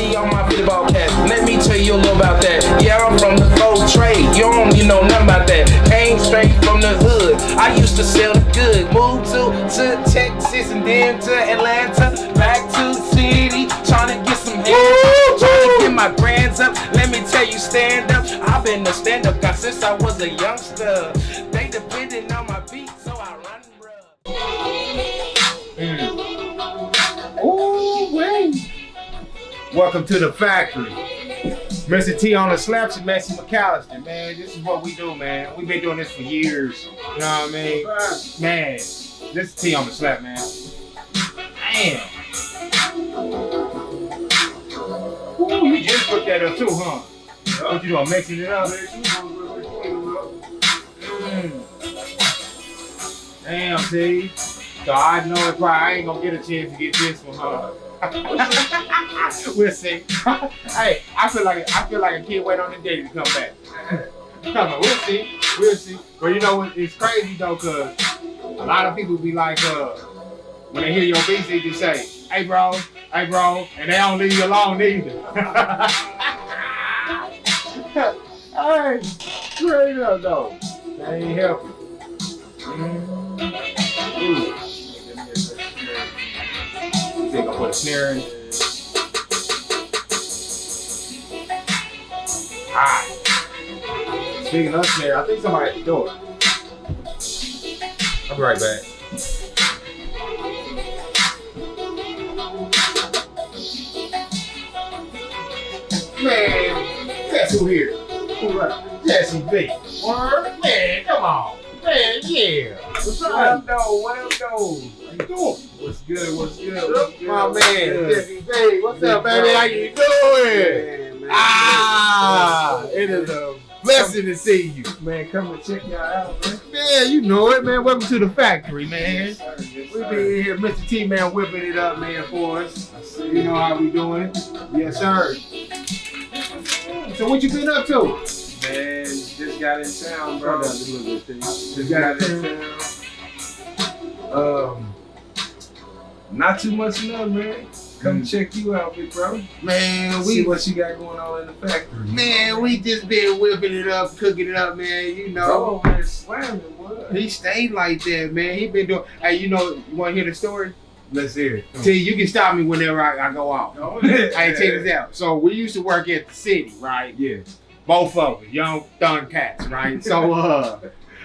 see on my football cap. Let me tell you a little about that. Yeah, I'm from the gold trade. You don't even know nothing about that. Came straight from the hood. I used to sell the good. Moved to Texas and then to Atlanta. Back to the city. Trying to get some hands. Trying to get my brands up. Let me tell you, stand up. I've been a stand-up guy since I was a youngster. They depending on my beat, so I run, bruh. Ooh, wait. Welcome to the factory. Mr. T on the slaps and Messe Mckalister, man. This is what we do, man. We've been doing this for years. You know what I mean? Man, this is T on the slap, man. Damn. Ooh, you just put that up too, huh? What you doing, mixing it up? Damn, T. So I know it probably I ain't gonna get a chance to get this one, huh? We'll see. Hey, I feel like a kid waiting on the day to come back. Come on, we'll see. But you know it's crazy though, cause a lot of people be like, when they hear your beats, they just say, hey bro, and they don't leave you alone either. Hey, straight up though. That ain't helping. Ooh. Think I'll put a snare in. Speaking of snare, I think somebody at the door. I'll be right back. Man, guess who here? Who right? Jesse B. Word? Man, come on. Man, yeah. What's up, though? What up, though? How you doing? What's good? My man, Jesse B. What's up, baby? How you doing? Man, it is a blessing to see you. Man, come and check y'all out, man. Yeah, you know it, man. Welcome to the factory, man. Yes, sir. We been here, Mr. T, man, whipping it up, man, for us. I see. You know how we doing it? Yes, sir. So what you been up to? Man, just got in town, bro. Just got got in town. Not too much enough, man. Come check you out, big bro. Man, See what you got going on in the factory. Man, we just been whipping it up, cooking it up, man. You know. Oh, man, slamming, what? He stayed like that, man. He been doing. Hey, you know, you want to hear the story? Let's hear it. See, you can stop me whenever I go out. Oh, Hey, check this out. So we used to work at the city, right? Yeah. Both of us, young thun cats, right? So,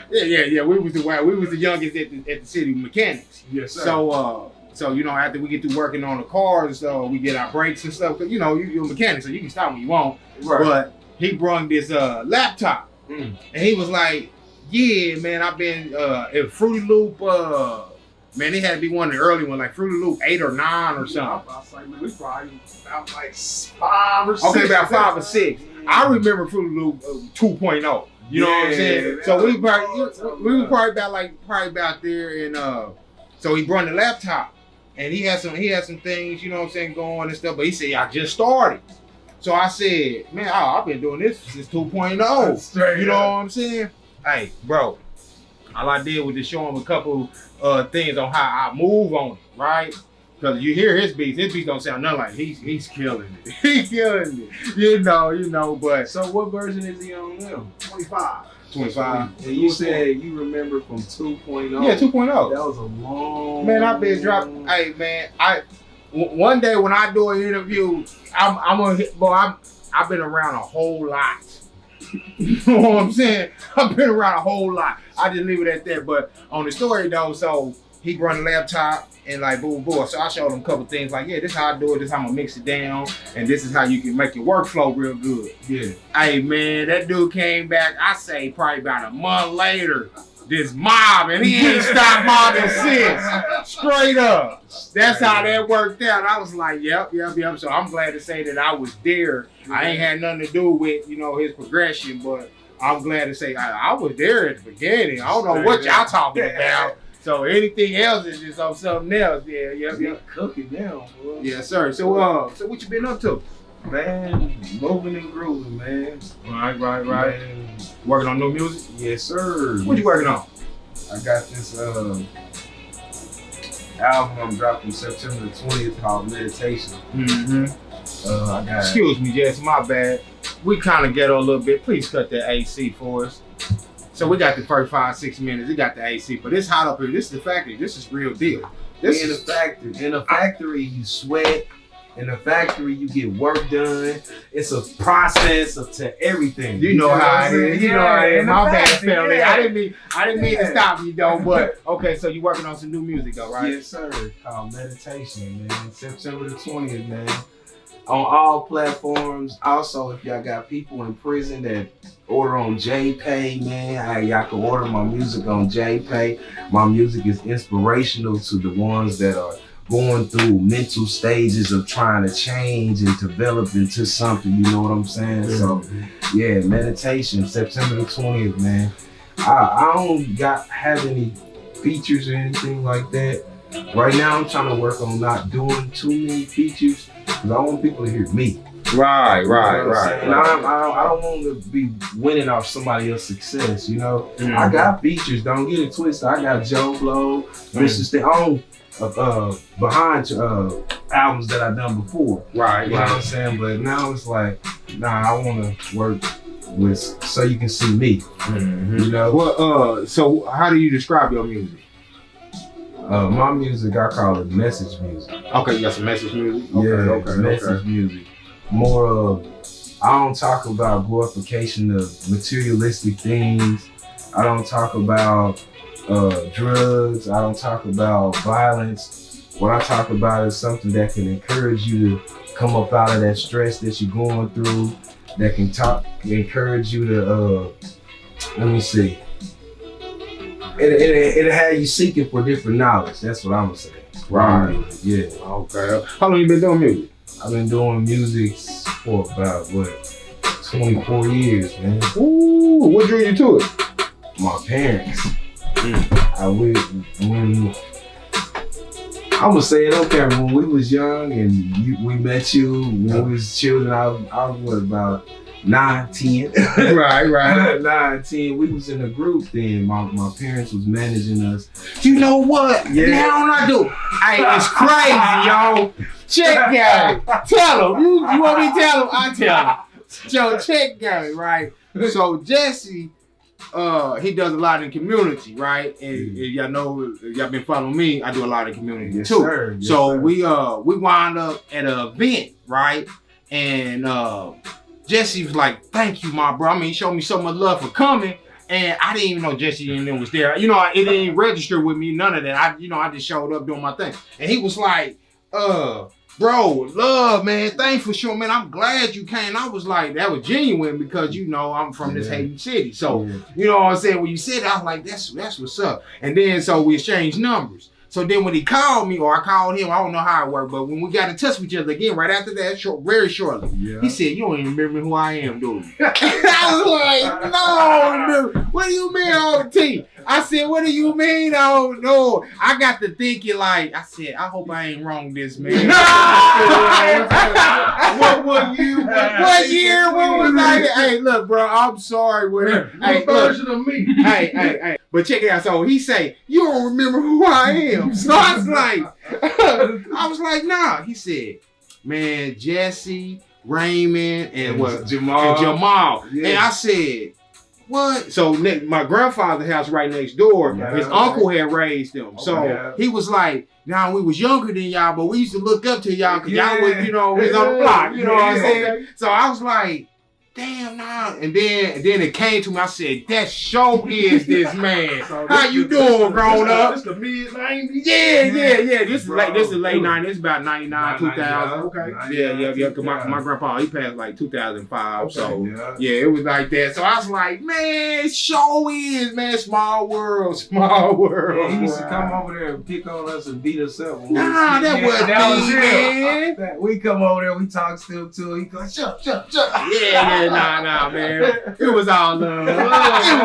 yeah. We was the youngest at the city mechanics. Yes, sir. So you know, after we get through working on the cars, so we get our breaks and stuff. Cause you know, you're a mechanic, so you can stop when you want. Right. But he brought this laptop, and he was like, "Yeah, man, I've been in Fruity Loop. Man, it had to be one of the early ones, like Fruity Loop 8 or 9 or something." I was like, man, we probably about like 5 or 6. Okay, about 5 or 6. I remember Fruity Loop 2.0. You know what I'm saying? So we were probably about there, and so he brought the laptop, and he had some things, you know what I'm saying, going and stuff. But he said, I just started. So I said, man, I've been doing this since 2.0. You know what I'm saying? Hey, bro, all I did was just show him a couple things on how I move on it, right? Because you hear his beats don't sound nothing like he's killing it. He's killing it. You know, but So what version is he on now? 25. And you said you remember from 2.0. Yeah, 2.0. That was a long. Man, I've been dropping. Hey, man, one day when I do an interview, I've been around a whole lot. You know what I'm saying? I've been around a whole lot. I just leave it at that. But on the story though, so he brought a laptop and like boom. So I showed him a couple things like, yeah, this is how I do it. This is how I'm gonna mix it down, and this is how you can make your workflow real good. Yeah. Hey man, that dude came back. I say probably about a month later. This mob, and he ain't stopped mobbing since. Straight up. That's how that worked out. I was like, yep. So I'm glad to say that I was there. I ain't had nothing to do with, his progression, but I'm glad to say I was there at the beginning. I don't know what y'all talking about. So anything else is just on something else. Yeah. Cooking now, bro. Yes, sir. So what you been up to? Man, moving and grooving, man. Right. Man. Working on new music? Yes, sir. What you working on? I got this album I'm dropping September the 20th called Meditation. Mm-hmm. I got. Excuse me, Jesse, my bad. We kind of ghetto a little bit. Please cut that AC for us. So we got the first 5-6 minutes. We got the AC, but it's hot up here. This is the factory. This is real deal. This in is the factory. In the factory, you sweat. In the factory, you get work done. It's a process to everything. You know how it is. You know how it is. My bad, family. Yeah. I didn't mean to stop you though, but okay. So you working on some new music though, right? Yes, sir. Called Meditation, man. September the 20th, man. On all platforms. Also, if y'all got people in prison that order on JPay, man, y'all can order my music on JPay. My music is inspirational to the ones that are going through mental stages of trying to change and develop into something, you know what I'm saying? So, yeah, Meditation, September the 20th, man. I don't have any features or anything like that. Right now, I'm trying to work on not doing too many features because I want people to hear me. Right. And I don't want to be winning off somebody else's success, you know? I got features, don't get it twisted. I got Joe Blow, Mr.Tee on behind albums that I've done before. Right. You know what I'm saying? But now it's like, nah, I want to work with so you can see me. You know? Well, so how do you describe your music? My music, I call it message music. Okay, you got some message music? Message music. More of, I don't talk about glorification of materialistic things. I don't talk about drugs. I don't talk about violence. What I talk about is something that can encourage you to come up out of that stress that you're going through, that can encourage you to, let me see. It'll have you seeking for different knowledge. That's what I'm gonna say. Right. Yeah. Okay. How long you been doing music? I've been doing music for about 24 years, man. Ooh, what drew you to it? My parents. I'm gonna say it okay. When we was young and we met you, when we was children, I was about 9, 10. Right. 9, 10. We was in a group then. My parents was managing us. You know what? Yeah. Now I do. Hey, it's crazy, yo. Check Gary. Tell him. You want me to tell him? I tell him. Yo, check Gary, right? So Jesse, he does a lot in community, right? And if y'all know, if y'all been following me, I do a lot in community Yes, too. sir. Yes, So sir. we wound up at an event, right? And Jesse was like, "Thank you, my bro. I mean, he showed me so much love for coming." And I didn't even know Jesse and them was there. You know, it didn't register with me, none of that. I just showed up doing my thing. And he was like, bro, love, man. Thanks for sure, man. I'm glad you came. I was like, that was genuine because, you know, I'm from this hating city. So, you know what I'm saying? When you said that, I was like, that's what's up. And then, so we exchanged numbers. So then when he called me, or I called him, I don't know how it worked, but when we got in touch with each other again, right after that, very shortly, he said, "You don't even remember who I am, do you?" I was like, "No, I don't remember. What do you mean, OT?" I said, "What do you mean? Oh no." I got to thinking like, I said, "I hope I ain't wrong this man." What year? What year? What was I? Hey, look, bro, I'm sorry. Hey, version of me? Hey. But check it out. So he say, "You don't remember who I am." So I was like, nah. He said, "Man, Jesse, Raymond, and what? Jamal." Yeah. And I said, "What?" So my grandfather's house right next door, his uncle had raised them. So he was like, "Now we was younger than y'all, but we used to look up to y'all because y'all was, you know, was on the block." You know what I'm saying? So I was like, damn, nah. And then it came to me. I said, that show is this man. So How you doing, grown up? This the mid-90s? Yeah. This is late 90s. It's about 99, 2000. Okay. Yeah. Cause my grandpa, he passed like 2005. So yeah, it was like that. So I was like, man, show is, man, small world. Yeah, he used to come over there and pick on us and beat us up. Nah, that wasn't me, man. We come over there, we talk still to him. He goes, shut. Yeah, nah, man. It was all love. It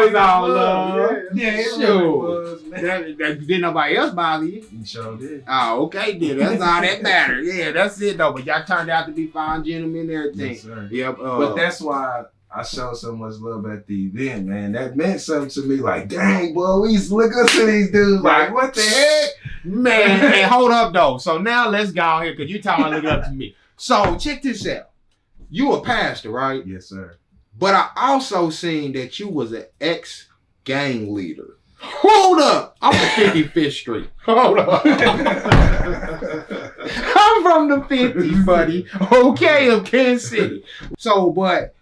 was all love. Yeah, it Sure. really was, man. That didn't nobody else bother you? You sure did. Oh, okay, then. That's all that matters. Yeah, that's it, though. But y'all turned out to be fine gentlemen and everything. Yes, sir. Yep. But that's why I showed so much love at the event, man. That meant something to me. Like, dang, boy, we used to look up to these dudes. Like, what the heck? Man, hey, hold up, though. So now let's go on here, because you talking about looking up to me. So check this out. You a pastor, right? Yes, sir. But I also seen that you was an ex-gang leader. Hold up. I'm from 55th Street. Hold up. I'm from the 50s, buddy. Okay, of Kansas City. So, but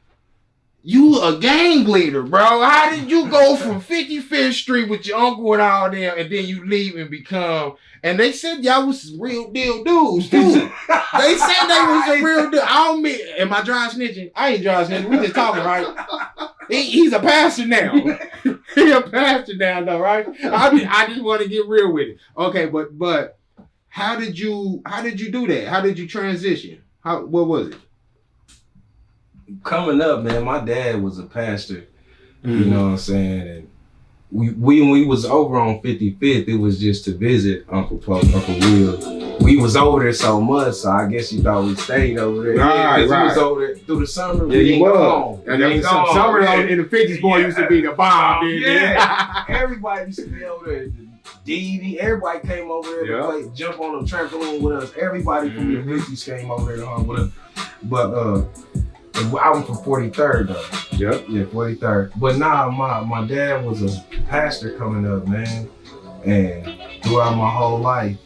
you a gang leader, bro. How did you go from 55th Street with your uncle and all them, and then you leave and become... And they said y'all was real deal dudes, too. They said they was a real deal. I don't mean... Am I dry snitching? I ain't dry snitching. We just talking, right? He's a pastor now. He's a pastor now, though, right? I just want to get real with it. Okay, but how did you do that? How did you transition? What was it? Coming up, man, my dad was a pastor. You know what I'm saying? And when we was over on 55th, it was just to visit Uncle Will. We was over there so much, so I guess you thought we stayed over there. Right. We was over there through the summer. Yeah, we you was. gone. And there was some summer in the 50s, boy, used to be the bomb. Yeah. Everybody used to be over there. DD, everybody came over there to play, jump on the trampoline with us. Everybody from the 50s came over there to hung with us. But I'm from 43rd though. Yep. Yeah, 43rd. But nah, my dad was a pastor coming up, man. And throughout my whole life,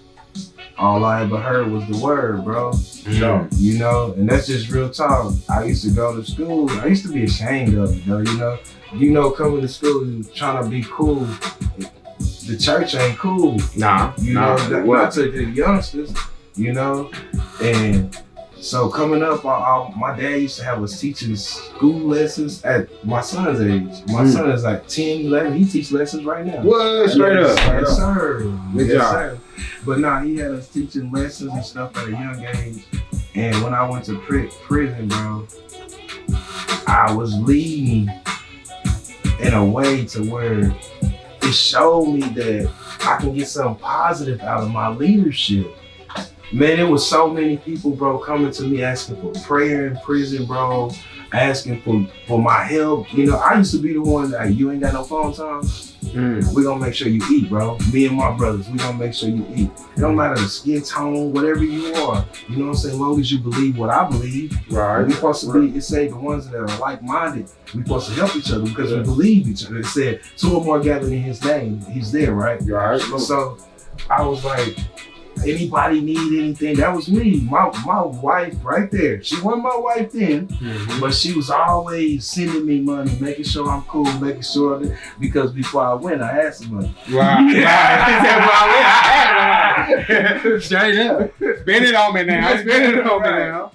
all I ever heard was the word, bro. So, you know, and that's just real talk. I used to go to school. I used to be ashamed of it, though, you know, coming to school and trying to be cool. The church ain't cool. Nah. Not to the youngsters, you know. And so coming up, my dad used to have us teaching school lessons at my son's age. My son is like 10, 11. He teaches lessons right now. What? Straight up. Yes, sir. Good yes, job. Sir. But nah, he had us teaching lessons and stuff at a young age. And when I went to prison, bro, I was leading in a way to where it showed me that I can get something positive out of my leadership. Man, there was so many people, bro, coming to me asking for prayer in prison, bro, asking for my help. You know, I used to be the one that, you ain't got no phone time? We gonna make sure you eat, bro. Me and my brothers, we gonna make sure you eat. It don't matter the skin tone, whatever you are. You know what I'm saying? As long as you believe what I believe. Right. We supposed to be, it say the ones that are like-minded, we supposed to help each other because we believe each other. It said, 2 or more gathered in his name, he's there, right? Right. So I was like, anybody need anything? That was me. My wife right there. She wasn't my wife then, but she was always sending me money, making sure I'm cool, making sure that, because before I went, I had some money. Right. Straight up. Spend it on me now.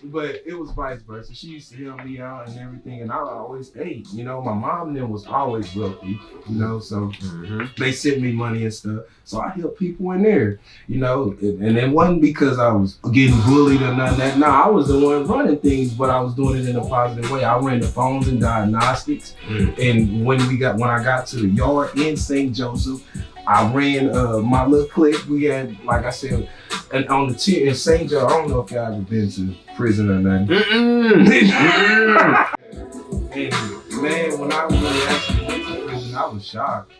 But it was vice versa. She used to help me out and everything, and I always ate. You know, my mom and them was always wealthy, you know, so they sent me money and stuff. So I helped people in there, you know, and it wasn't because I was getting bullied or nothing. That I was the one running things, but I was doing it in a positive way. I ran the phones and diagnostics, and when I got to the yard in St. Joseph, I ran my little clique. We had, like I said, and on the tier in St. Joe, I don't know if y'all ever been to prison or nothing. And man, when I really actually went to prison, I was shocked.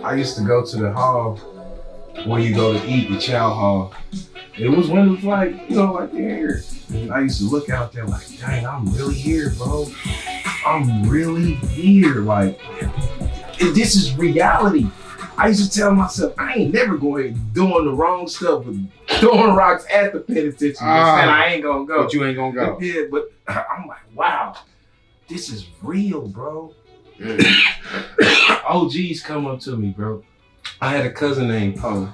I used to go to the hall where you go to eat, the chow hall. It was when it was like, you know, like here. And I used to look out there like, dang, I'm really here, bro. I'm really here. Like, this is reality. I used to tell myself, I ain't never going doing the wrong stuff with throwing rocks at the penitentiary. And I ain't gonna go. But you ain't gonna go. Yeah, but I'm like, wow, this is real, bro. OGs come up to me, bro. I had a cousin named Poe.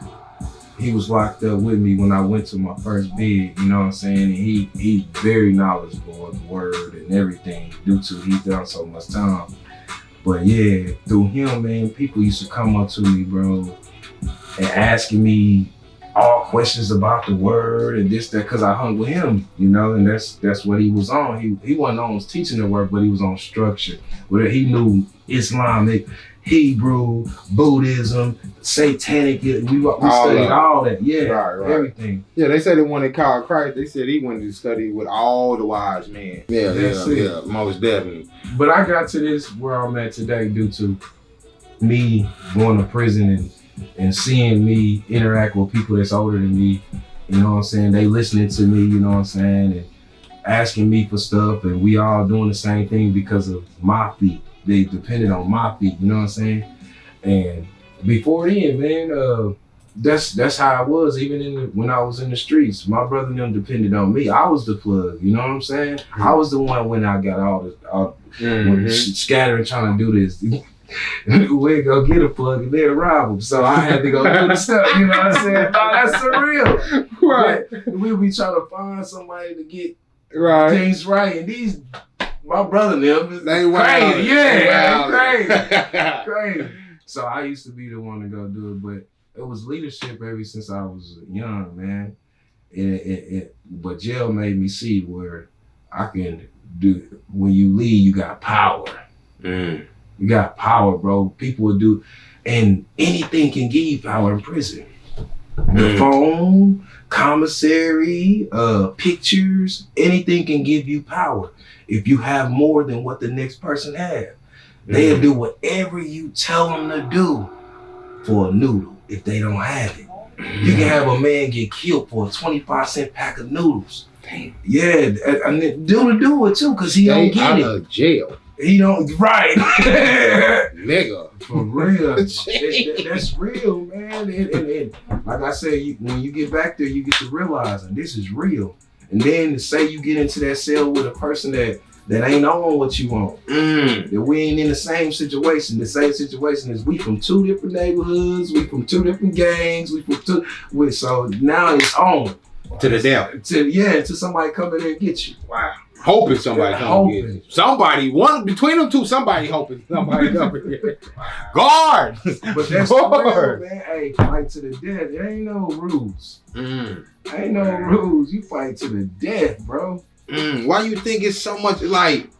He was locked up with me when I went to my first bid, you know what I'm saying? And he's very knowledgeable of the word and everything due to he's done so much time. But yeah, through him, man, people used to come up to me, bro, and asking me all questions about the word and this, that, because I hung with him, you know, and that's what he was on. He wasn't on teaching the word, but he was on structure. Where he knew Islamic, Hebrew, Buddhism, Satanic. We studied all that. Yeah, right. Everything. Yeah, they said that when they called Christ, they said he wanted to study with all the wise men. Yeah, most definitely. But I got to this where I'm at today due to me going to prison and seeing me interact with people that's older than me You know what I'm saying? They listening to me, you know what I'm saying, and asking me for stuff, and we all doing the same thing because of my feet. They depended on my feet, you know what I'm saying? And before then, man, that's how I was. Even when I was in the streets, my brother and them depended on me. I was the plug, you know what I'm saying? Mm-hmm. I was the one when I got all scattering trying to do this. We go get a plug and they'll rob them. So I had to go do the stuff, you know what I'm saying? No, that's surreal. Right. We'll be trying to find somebody to get things right. And these, my brother and them, they crazy. Yeah, crazy. So I used to be the one to go do it, but it was leadership ever since I was young, man. But jail made me see where I can do, when you lead, you got power. You got power, bro. People will do, and anything can give you power in prison. The phone, commissary, pictures, anything can give you power. If you have more than what the next person has, they'll do whatever you tell them to do for a noodle if they don't have it. You can have a man get killed for a 25-cent pack of noodles. Damn. Yeah, and do it too, because he don't get out it. Of jail. He don't, right. Nigga. For real. That's real, man. And like I said, when you get back there, you get to realizing this is real. And then to say you get into that cell with a person that ain't on what you want. That we ain't in the same situation. The same situation is we from two different neighborhoods, we from two different gangs, so now it's on. To the devil. Until somebody come in there and get you. Wow. Hoping somebody come get you. Somebody, one between them two, somebody hoping somebody come and get you. Guard! But that's real, man. Hey, fight to the death. There ain't no rules. Ain't no rules. You fight to the death, bro. Why you think it's so much, like,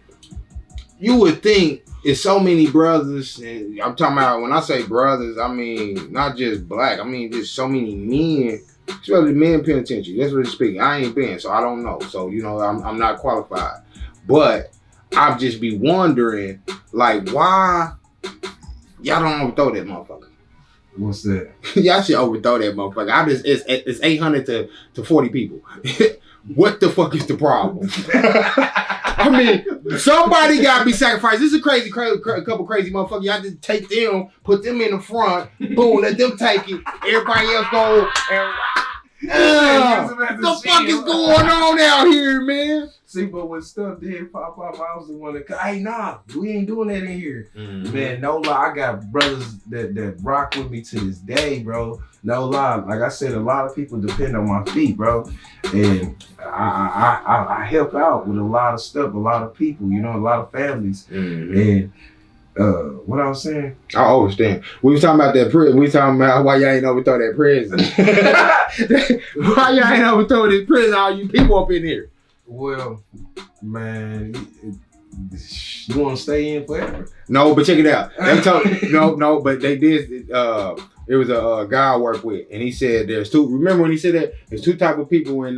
you would think it's so many brothers, and I'm talking about, when I say brothers, I mean not just black, I mean just so many men, especially men penitentiary. That's what it's speaking. I ain't been, so I don't know. So, you know, I'm not qualified. But I'd just be wondering, like, why y'all don't overthrow that motherfucker? What's that? Y'all should overthrow that motherfucker. It's 800 to 40 people. What the fuck is the problem? I mean, somebody gotta be sacrificed. This is a couple crazy motherfuckers. Y'all just take them, put them in the front, boom, let them take it. Everybody else go and the fuck is going on out here, man? See, but when stuff did pop up, I was the one that, hey, nah, we ain't doing that in here. Man, no lie, I got brothers that rock with me to this day, bro. No lie, like I said, a lot of people depend on my feet, bro. And I help out with a lot of stuff, a lot of people, you know, a lot of families. And what I was saying? I understand. We was talking about that prison. We was talking about why y'all ain't overthrow that prison. Why y'all ain't overthrow this prison, all you people up in here? Well, man, you want to stay in forever? No, but check it out. They told no, but they did. It was a guy I work with, and he said there's two. Remember when he said that there's two type of people in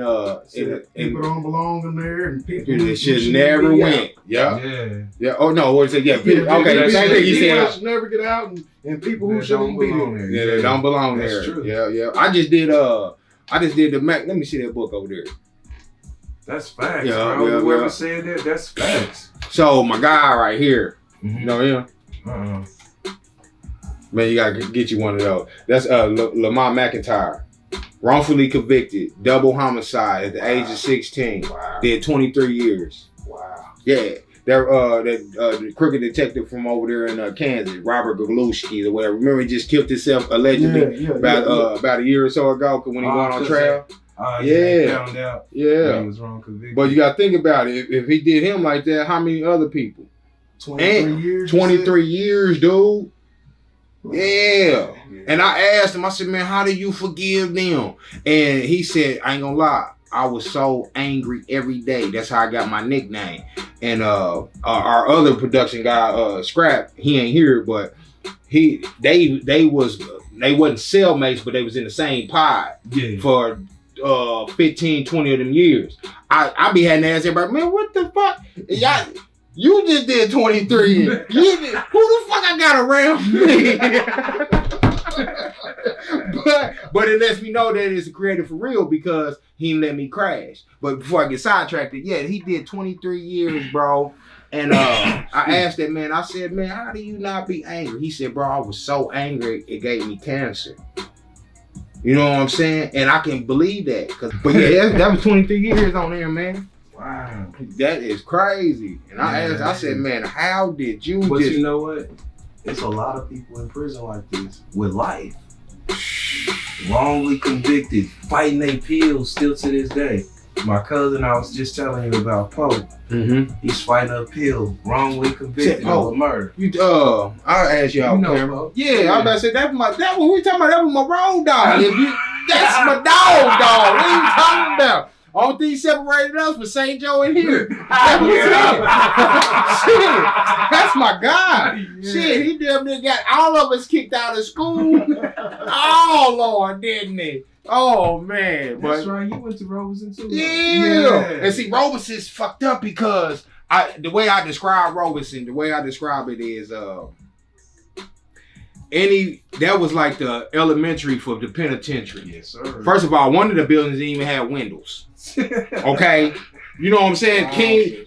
people don't belong in there, and people that should never win. Yeah. Oh no, what he said? Yeah. Okay. Same thing he said. Should never get out, and people who shouldn't be there. Yeah, they don't belong there. That's true. Yeah. I just did the Mac. Let me see that book over there. That's facts, bro. Whoever said that, that's facts. So my guy right here, you know him? Man, you gotta get you one of those. That's Lamont McIntyre. Wrongfully convicted, double homicide at the age of 16. Wow. Did 23 years. Wow. Yeah. The crooked detective from over there in Kansas, Robert Gagluski or whatever. Remember he just killed himself allegedly about a year or so ago when he went on trial? He found out he was wrong convicted. But you gotta think about it. If he did him like that, how many other people? 23 years. 23 years, dude. Yeah. And I asked him, I said, man, how do you forgive them? And he said, I ain't gonna lie, I was so angry every day. That's how I got my nickname. And our other production guy, Scrap, he ain't here, but they wasn't cellmates, but they was in the same pod for 15, 20 of them years. I be having to ask everybody, man, what the fuck? You just did 23. Who the fuck I got around me? but it lets me know that it's a creative for real because he didn't let me crash. But before I get sidetracked, yeah, he did 23 years, bro. And I asked that man, I said, man, how do you not be angry? He said, bro, I was so angry, it gave me cancer. You know what I'm saying? And I can believe that. But yeah, that was 23 years on there, man. Wow. That is crazy. And I said, man, how did you But you know what? It's a lot of people in prison like this with life. Wrongly convicted, fighting their appeals still to this day. My cousin I was just telling you about, Poe. He's fighting an appeal, wrongly convicted of murder. I'll ask you out, camera. Yeah, I was about to say that was we talking about. That was my road dog. That's my dog. What are you talking about? Only thing separated us was St. Joe in here. That was it. Shit, that's my guy. Yeah. Shit, he damn near got all of us kicked out of school. Oh Lord, didn't he? Oh man, that's right. You went to Robeson too. Yeah. And see, Robeson's fucked up because the way I describe Robeson, the way I describe it is that was like the elementary for the penitentiary. Yes, sir. First of all, one of the buildings didn't even have windows. Okay. You know what I'm saying?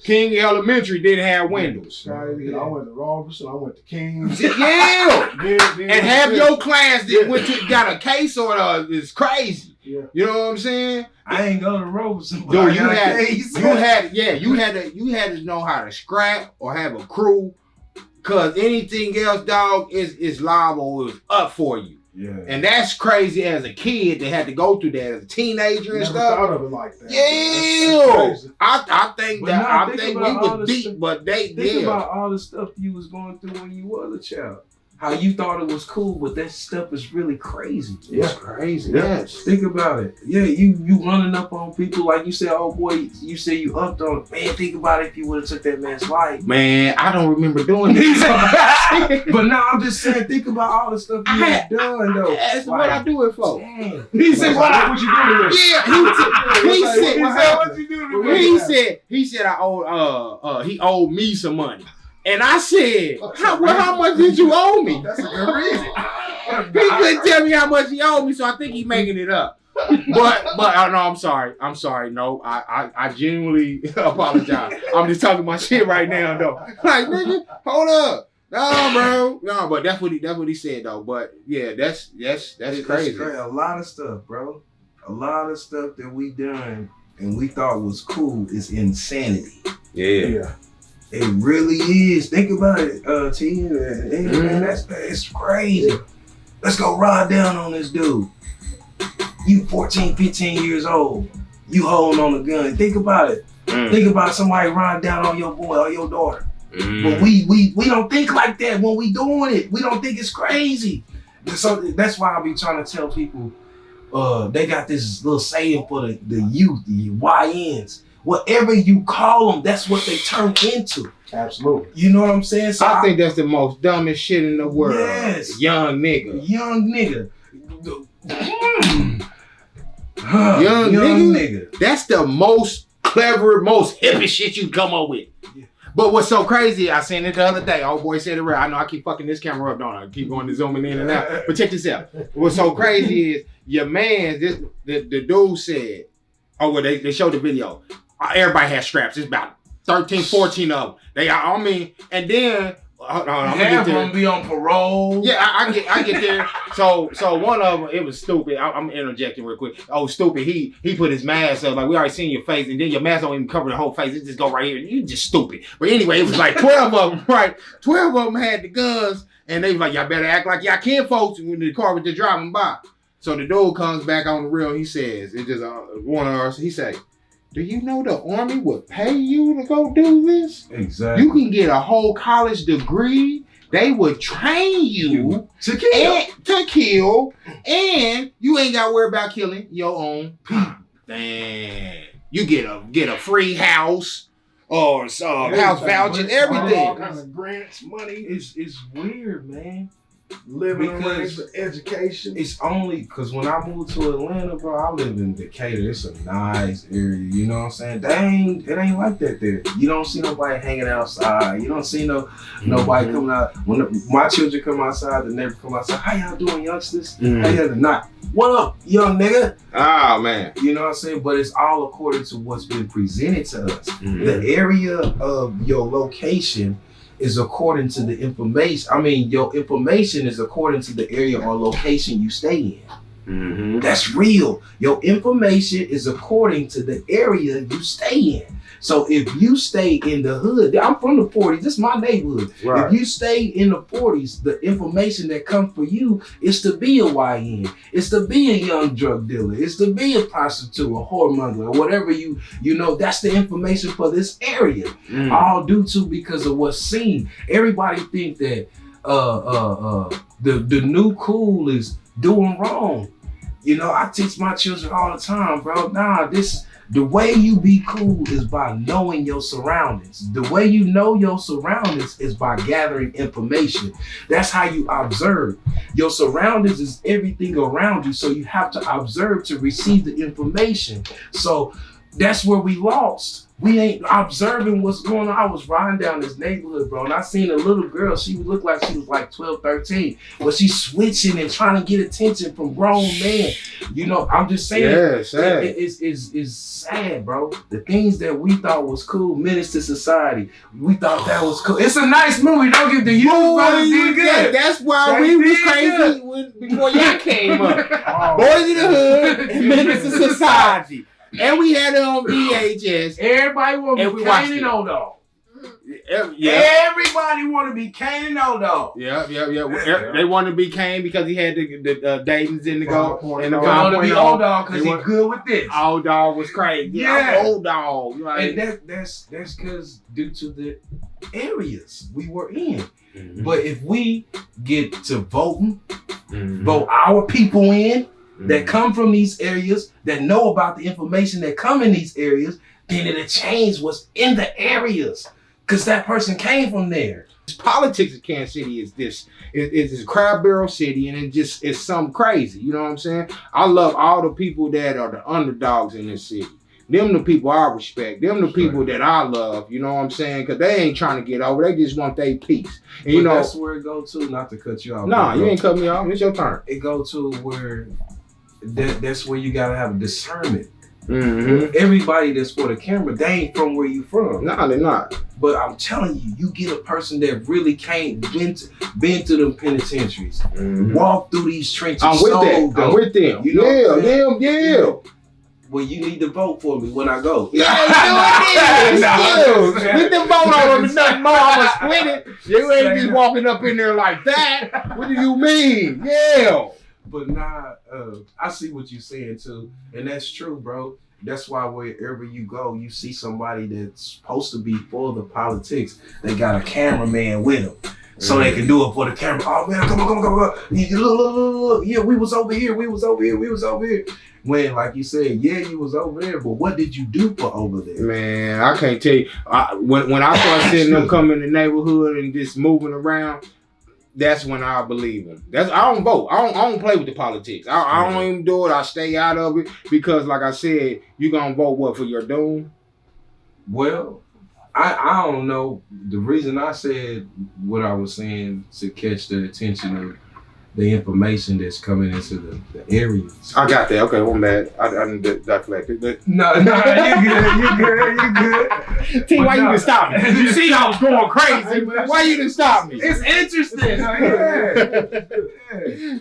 King Elementary didn't have windows. I went to Robertson, I went to King's. Yeah. And half your class that got a case order is crazy. Yeah. You know what I'm saying? I ain't go to Roberson, but dude, you had to know how to scrap or have a crew, cause anything else, dog, is liable, is up for you. Yeah. And that's crazy as a kid that had to go through that as a teenager and stuff. Thought of it like that. Yeah. I think we were deep, stuff, but think about all the stuff you was going through when you was a child. How you thought it was cool, but that stuff is really crazy. It's crazy. Yes. Think about it. Yeah, you running up on people like you said, oh boy, you say you upped on it. Man, think about it if you would have took that man's life. Man, I don't remember doing this. But now I'm just saying, think about all the stuff you had done though. That's what I do it for. Damn. He said, what you doing with it? Yeah, he said, what you doing with it? He said he owed me some money. And I said, how much did you owe me? That's a good reason. He couldn't tell me how much he owed me, so I think he's making it up. But no, I'm sorry. No, I genuinely apologize. I'm just talking my shit right now, though. Like, nigga, hold up. No, bro. No, but that's what he said, though. But yeah, that's crazy. A lot of stuff, bro. A lot of stuff that we done and we thought was cool is insanity. Yeah. It really is. Think about it, T. Man, it's crazy. Let's go ride down on this dude. You 14, 15 years old. You holding on a gun. Think about it. Think about somebody riding down on your boy or your daughter. But we don't think like that when we doing it. We don't think it's crazy. So that's why I be trying to tell people, they got this little saying for the youth, the YNs. Whatever you call them, that's what they turn into. Absolutely. You know what I'm saying? So I think that's the most dumbest shit in the world. Yes. Young nigga. Young nigga. Young nigga. That's the most clever, most hippie shit you come up with. Yeah. But what's so crazy, I seen it the other day. Old boy said it right. I know I keep fucking this camera up, don't I? Keep going to zooming in and out. But check this out. What's so crazy is your man, the dude said, they showed the video. Everybody has straps. It's about 13, 14 of them. They are on me. And then, I'm gonna get there. Them be on parole. Yeah, I get there. So one of them, it was stupid. I'm interjecting real quick. Oh, stupid. He put his mask up. Like, we already seen your face. And then your mask don't even cover the whole face. It just go right here. You just stupid. But anyway, it was like 12 of them, right? 12 of them had the guns. And they was like, y'all better act like y'all can, folks, when the car was just driving by. So the dude comes back on the reel. He says, it's just one of ours. He say, do you know the Army would pay you to go do this? Exactly. You can get a whole college degree. They would train you to kill, and you ain't got to worry about killing your own people. Damn. You get a free house or house vouchers, everything. All kinds of grants, money. It's weird, man. Living Because arrangements, education. it's only because when I moved to Atlanta, bro, I live in Decatur. It's a nice area, you know what I'm saying? It ain't like that there. You don't see nobody hanging outside. You don't see nobody coming out. When my children come outside, the neighbors come outside. How y'all doing, youngsters? How y'all not? What up, young nigga? Oh man. You know what I'm saying? But it's all according to what's been presented to us. The area of your location is according to the information. I mean, your information is according to the area or location you stay in. That's real. Your information is according to the area you stay in. So if you stay in the hood, I'm from the 40s, this is my neighborhood. Right. If you stay in the 40s, the information that comes for you is to be a YN, it's to be a young drug dealer, it's to be a prostitute, a whoremonger, or whatever you know, that's the information for this area. All due to because of what's seen. Everybody think that the new cool is doing wrong. You know, I teach my children all the time, bro. Nah, the way you be cool is by knowing your surroundings. The way you know your surroundings is by gathering information. That's how you observe. Your surroundings is everything around you, so you have to observe to receive the information. So that's where we lost. We ain't observing what's going on. I was riding down this neighborhood, bro, and I seen a little girl. She looked like she was like 12, 13, but she's switching and trying to get attention from grown men. You know, I'm just saying, Yeah, sad. It's sad, bro. The things that we thought was cool, menace to society, we thought that was cool. It's a nice movie. Don't get the youth brothers did good. That's why They we was did crazy before y'all came up. Oh, Boys in the Hood and Menace to Society. And we had it on VHS. Everybody want to And be we watched Kane it. and Odo. Yeah. Everybody want to be Kane and Odo. Yeah. They wanted to be Kane because he had the Dayton's in the go. And the They want to be 5.0. Old Dog because They he want- good with this. Old dog was crazy. Yeah. I'm old dog. Right? And that's because due to the areas we were in. But if we get to voting, vote our people in that come from these areas, that know about the information that come in these areas, then it'll change what's in the areas. Because that person came from there. Politics in Kansas City is this crab barrel city, and it's something crazy. You know what I'm saying? I love all the people that are the underdogs in this city. Them the people I respect. Them the people that I love. You know what I'm saying? Because they ain't trying to get over. They just want their peace. And you But know, that's where it go to, not to cut you off. nah, you ain't cut me off. It's your turn. It go to where that's where you gotta have discernment. Mm-hmm. Everybody that's for the camera, they ain't from where you from. Nah, they're not. But I'm telling you, you get a person that really been to them penitentiaries, walk through these trenches. I'm with that. dope. I'm with them. You know what I'm saying? Yeah. Well, you need to vote for me when I go. Yeah, get the vote on them. Nothing more. I'ma split it. You ain't just walking up in there like that. What do you mean? Yeah. But nah, I see what you're saying too, and that's true, bro. That's why wherever you go, you see somebody that's supposed to be for the politics. They got a cameraman with them, so they can do it for the camera. Oh man, come on. Look. Yeah, we was over here. When, like you said, yeah, you was over there, but what did you do for over there? Man, I can't tell you. When I start seeing them come in the neighborhood and just moving around, that's when I believe them. I don't vote. I don't play with the politics. I don't even do it. I stay out of it because, like I said, you gonna vote what for your doom? Well, I don't know. The reason I said what I was saying to catch the attention of the information that's coming into the areas. I got that. Okay, I'm bad. I didn't deflect it. But No, you good. T, why But you no. didn't stop me? You see I was going crazy. Why you didn't stop me? It's interesting.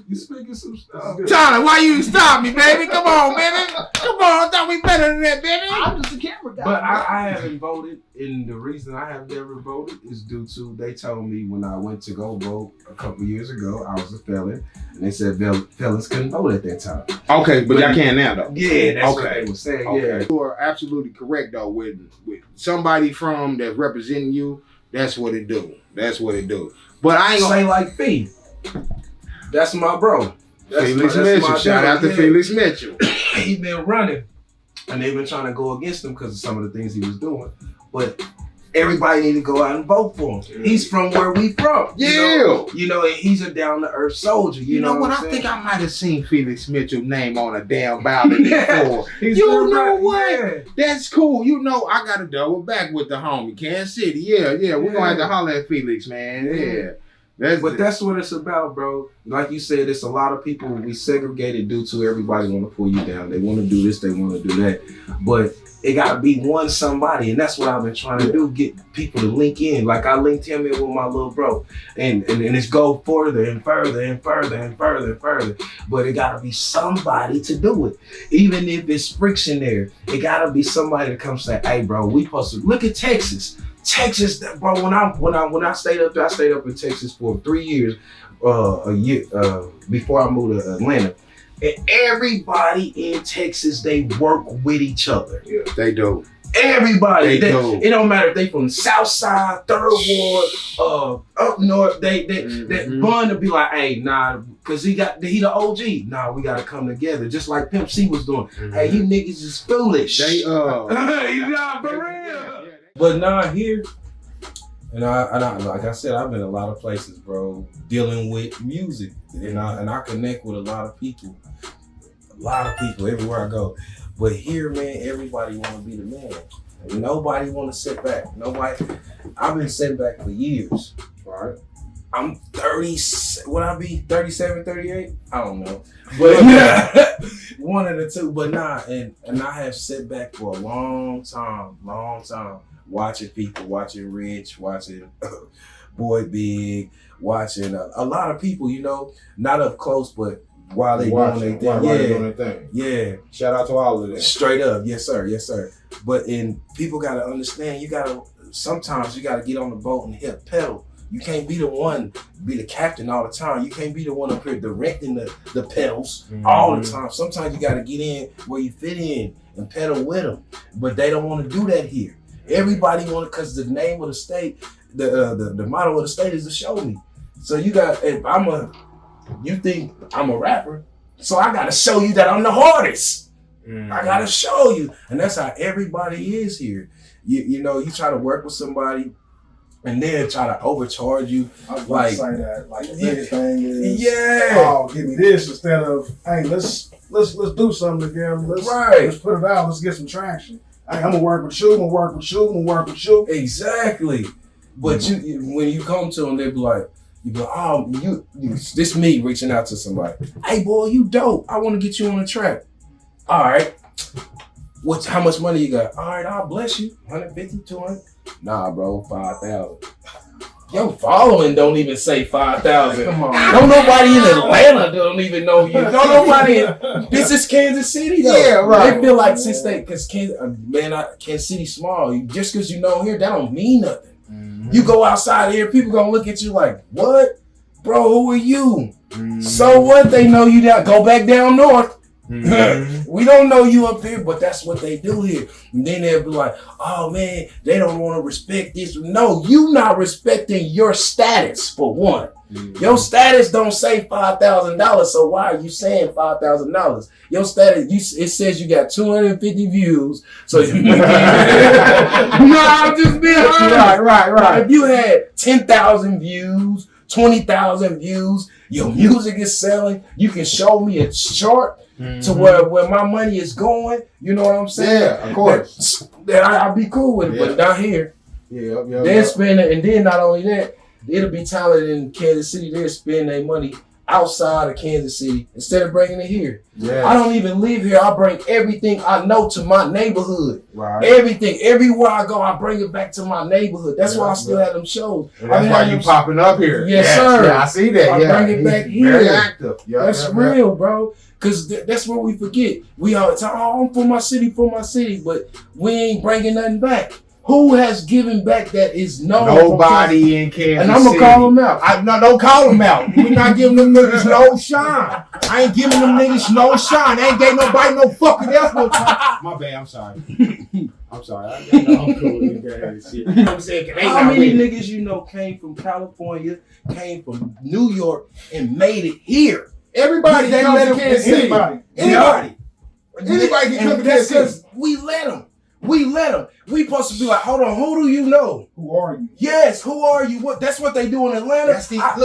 You speaking some stuff. Tyler, why you didn't stop me, baby? Come on, baby. Come on, I thought we better than that, baby. I'm just a camera guy. But I haven't voted, and the reason I have never voted is due to they told me when I went to go vote a couple years ago, I was a felon, and they said felons couldn't vote at that time. Okay, but y'all can now, though. Yeah, that's what Okay. they were saying. Okay. Yeah. You are absolutely correct, though. With somebody from that's representing you, that's what it do. That's what it do. But I ain't gonna Say like Fee. That's my bro. Felix Mitchell. Shout out to Felix Mitchell. He been running, and they've been trying to go against him because of some of the things he was doing. But everybody need to go out and vote for him. He's from where we from. Yeah. You know, and he's a down to earth soldier. You know what I I'm saying? think I might have seen Felix Mitchell's name on a damn ballot before. He's You still know right, what? yeah. That's cool. You know, I got to double back with the homie, Kansas City. Yeah. We're going to have to holler at Felix, man. Yeah. That's what it's about, bro. Like you said, it's a lot of people we segregated due to everybody want to pull you down. They want to do this, they want to do that. But it got to be one somebody, and that's what I've been trying to do, get people to link in. Like I linked him in with my little bro, and it's go further and further and further and further and further. But it got to be somebody to do it. Even if it's friction there, it got to be somebody to come say, hey, bro, we supposed to look at Texas. Texas, bro. When I stayed up there, I stayed up in Texas for 3 years, a year before I moved to Atlanta. And everybody in Texas, they work with each other. Yeah, they do. Everybody. They do. It don't matter if they from the South Side, Third Ward, up north. They Bun to be like, hey, nah, cause he the OG. Nah, we gotta come together, just like Pimp C was doing. Hey, you niggas is foolish. They You know, for real. But nah, here, and I like I said, I've been a lot of places, bro, dealing with music, and I connect with a lot of people everywhere I go. But here, man, everybody want to be the man. Nobody want to sit back. Nobody. I've been sitting back for years. Right. I'm 30. Would I be 37, 38? I don't know. But yeah, one of the two. But nah, and I have sat back for a long time. Watching people, watching Rich, watching Boy Big, watching a lot of people, you know, not up close, but while they doing their thing. Yeah. Shout out to all of them. Straight up. Yes, sir. But people got to understand, sometimes you got to get on the boat and hit pedal. You can't be the one, be the captain all the time. You can't be the one up here directing the pedals all the time. Sometimes you got to get in where you fit in and pedal with them. But they don't want to do that here. Everybody want it because the name of the state, the motto of the state is to show me. So you think I'm a rapper, so I gotta show you that I'm the hardest. I gotta show you, and that's how everybody is here. You know, you try to work with somebody, and then try to overcharge you. I was about to say that. Like the biggest thing is, give me this instead of, hey, let's do something together. Let's put it out. Let's get some traction. Hey, I'm gonna work with you. I'm gonna work with you. Exactly. But when you come to them, they be like, oh, this me reaching out to somebody. Hey, boy, you dope. I want to get you on the track. All right. How much money you got? All right, I'll bless you. 150, 200. Nah, bro, 5,000. Your following don't even say 5,000. Come on. Don't nobody in Atlanta don't even know you. Don't nobody this is Kansas City though. Yeah, right. They feel like since because Kansas City small, just because you know here, that don't mean nothing. You go outside here, people gonna look at you like, what? Bro, who are you? So what? They know you down. Go back down north. We don't know you up here, but that's what they do here. And then they'll be like, oh man, they don't want to respect this. No, you not respecting your status for one. Your status don't say $5,000, so why are you saying $5,000? Your status, it says you got 250 views. So I'm just being honest. Right. If you had 10,000 views, 20,000 views, your music is selling, you can show me a chart to where my money is going. You know what I'm saying? Yeah, of course. Then I'll be cool with it, but not here. They're spending, and then not only that, it'll be talented in Kansas City. They'll spend their money outside of Kansas City instead of bringing it here. I don't even live here. I bring everything I know to my neighborhood. Right. Everything. Everywhere I go, I bring it back to my neighborhood. That's why I still have them shows. And that's why you popping up here. Yes, sir. Yeah, I see that. I bring it back here. Very active. That's real, bro. Because that's what we forget. We always talk, I'm for my city, but we ain't bringing nothing back. Who has given back that is known? Nobody in Kansas City. And I'm going to call them out. Don't call them out. We're not giving them niggas no shine. I ain't giving them niggas no shine. I ain't gave nobody no fucking else no time. My bad, I'm sorry. I'm sorry. I'm cool with you. You know what I'm saying? How many niggas you know came from California, came from New York, and made it here? Everybody they comes let to Kansas City. Anybody can come to Kansas City. We let them. We let them. We supposed to be like, hold on, who do you know? Who are you? Yes, who are you? What? That's what they do in Atlanta.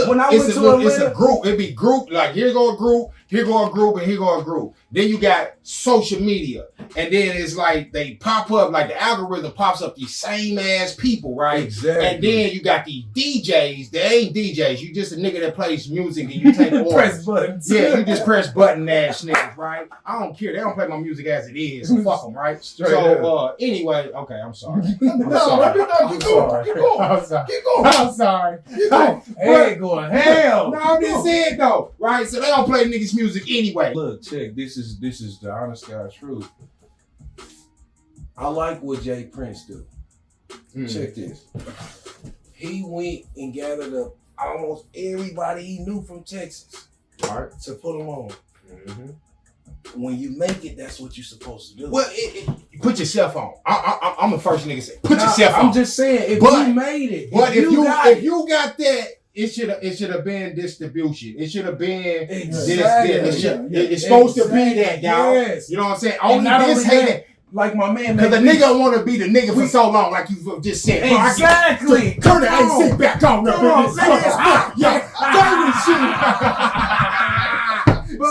When I went to Atlanta, it's a group. It be group. Like here go a group, here go a group, and here go a group. Then you got social media, and then it's like they pop up. Like the algorithm pops up these same ass people, right? Exactly. And then you got these DJs. They ain't DJs. You just a nigga that plays music and you take orders. Press buttons. Yeah, you just press button ass niggas, right? I don't care. They don't play my music as it is. So fuck them, right? Anyway, okay, I'm sorry. Keep going. I'm sorry. Hey, going hell. No, I'm just saying though, right? So they don't play niggas music anyway. Look, check. This is the honest God's truth. I like what Jay Prince do. Check this. He went and gathered up almost everybody he knew from Texas, Right. to put them on. When you make it, that's what you're supposed to do. Well, put yourself on. I'm the first nigga to say, put yourself on. I'm just saying, if you made it, But if you got that, it should have been distribution. It should have been Exactly. It's supposed to be that, y'all. Yes. You know what I'm saying? And Only not this only hate that, like my man, because the nigga want to be the nigga for so long, like you just said. Exactly. Turn it and sit back on. But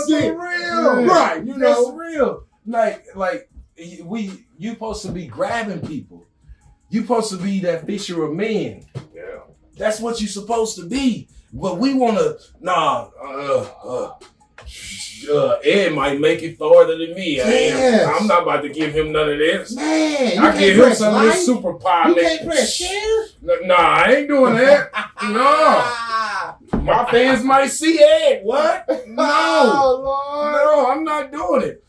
for real, right? You know, that's real. Like you supposed to be grabbing people. You supposed to be that fisher of men. Yeah. That's what you supposed to be. But we want to, Ed might make it farther than me. Yes. I'm not about to give him none of this. Man, I give him some of this super power. You can't press share? Nah, I ain't doing that. No. My fans might see Ed. What? No. Oh, Lord. No, I'm not doing it.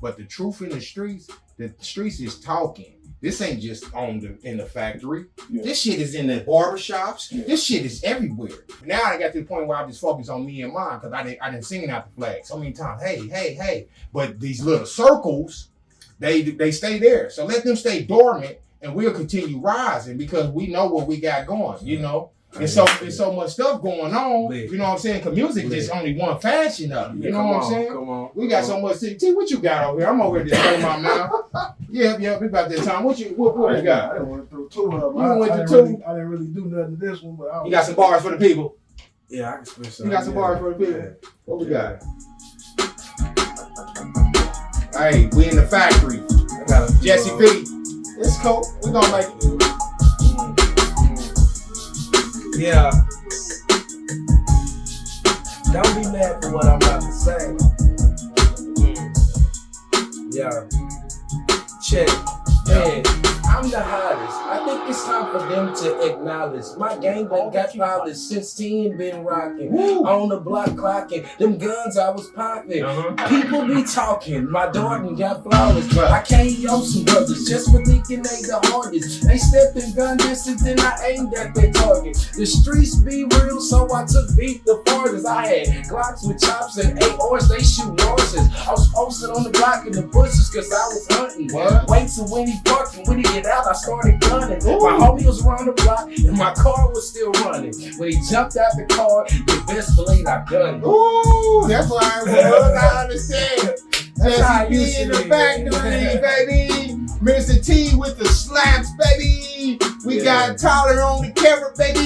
But the truth in the streets is talking. This ain't just in the factory. Yeah. This shit is in the barbershops. Yeah. This shit is everywhere. Now I got to the point where I just focus on me and mine because I didn't sing out the flag so many times. Hey. But these little circles, they stay there. So let them stay dormant and we'll continue rising because we know what we got going, you know? And so there's so much stuff going on, you know what I'm saying? Because music just only one fashion of it, you know what I'm saying? Come on. We got so much. T, what you got over here? I'm over here just playing my mouth. Yeah, we about that time. What you got? I went through two of them. You went through two? I didn't really do nothing to this one, but You got some bars for the people. Yeah, I can spit some. You got some bars for the people. Yeah. What we got? Hey, we in the factory. I got a Jesse B. It's cool. We gonna make it. Yeah. Don't be mad for what I'm about to say. Yeah. Check. Man, I'm the hottest. I think it's time for them to acknowledge my gang bang got polished since 10 been rocking. On the block clocking. Them guns I was popping. People be talking. My daughter got flawless. I can't yo some brothers just for thinking they the hardest. They stepped in gun distance and I aimed at their target. The streets be real, so I took beef the farthest. I had Glocks with chops and ARs, they shoot horses. I was posted on the block in the bushes cause I was hunting. Wait till when he parked and when he get out, I started gunning. My homie was around the block and my car was still running. When he jumped out the car, you best believe I done it. Ooh, that's why I understand. That's how I Jesse used B in to the be, factory, baby. Mr.Tee with the slaps, baby. We got Tyler on the carrot, baby.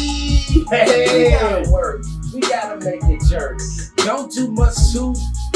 Hey, we gotta work. We gotta make it jerk. Don't too much too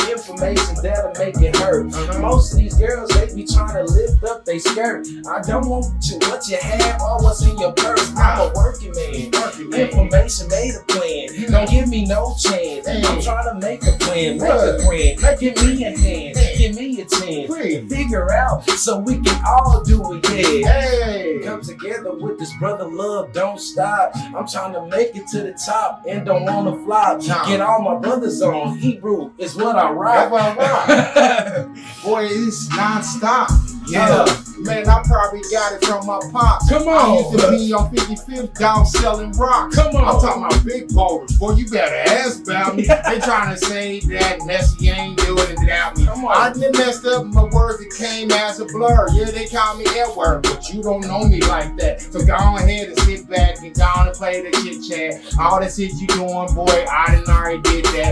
information that'll make it hurt. Most of these girls, they be trying to lift up they skirt. I don't want what you have or what's in your purse. I'm a working man. Information made a plan. Don't give me no chance. I'm trying to make a plan, make a plan. Give me a hand, give me a chance. Figure out so we can all do it, yeah. Hey. Come together with this brother love, don't stop. I'm trying to make it to the top and don't wanna flop. Get all my brothers on. Hebrew is what I rock. That's what I rock. Boy, it's non-stop. Yeah. Man, I probably got it from my pops. Come on. I used to be on 55th down selling rocks. Come on. I'm talking about big boulders. Boy, you better ask about me. They trying to say that Messe ain't doing it without me. Come on. I done messed up my words, it came as a blur. Yeah, they call me Edward, but you don't know me like that. So go ahead and sit back and go on and play the chit chat. All that shit you doing, boy, I done already did that.